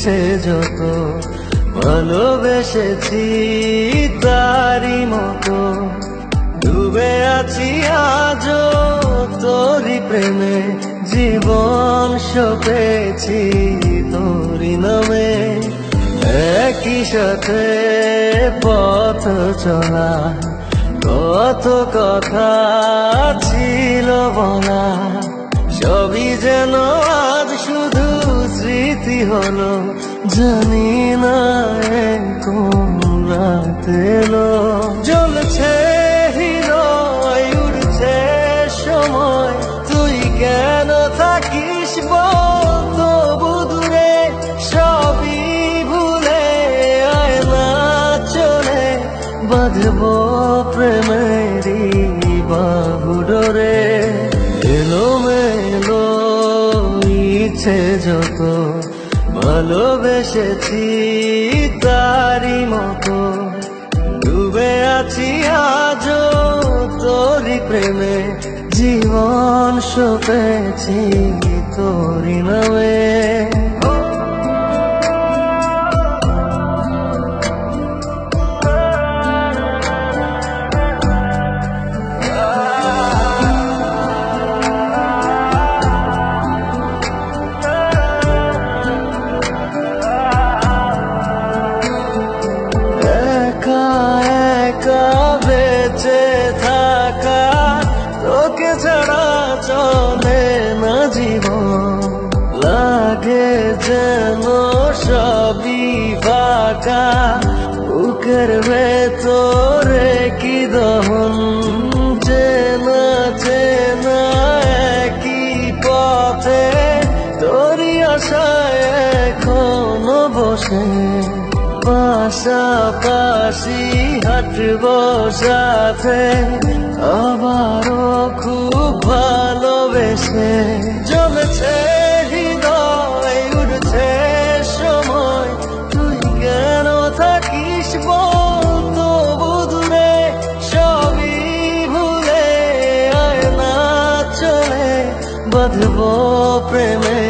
ইচ্ছে যত ভালোবেসেছি তারি মতো ডুবে আছি আজও তোরি প্রেমে জীবন সপেছি তোরি নামে একই সাথে পথ চলা কত কথা ছিল বলা সবই যেন আজ শুধু স্মৃতি হলো জানি না কোন রাত এলো জ্বলছে হৃদয় উড়ছে সময় তুই কেন থাকিস বল তবু দূরে সবই ভুলে আয় না চলে বাঁধবো প্রেমেরই বাহু ডোরে এলোমেলো ইচ্ছে যত ভালোবেসেছি তারি মতো ডুবে আছি আজও তোরি প্রেমে জীবন সপেছি তোরি নামে বেঁচে থাকা তোকে ছাড়া চলে না জীবন লাগে যেন সবই ফাঁকা বুকের ভেতরে কি দহন চেনা চেনা একই পথে তোরই আশায় এখনো বসে পাশাপাশি হাঁটবো সাথে আবারও খুব ভালোবেসে জমেছে হৃদয় উঠছে সময় তুই কেন থাকিস বল তবু দূরে সবই ভুলে আয় না চলে বাঁধবো প্রেমে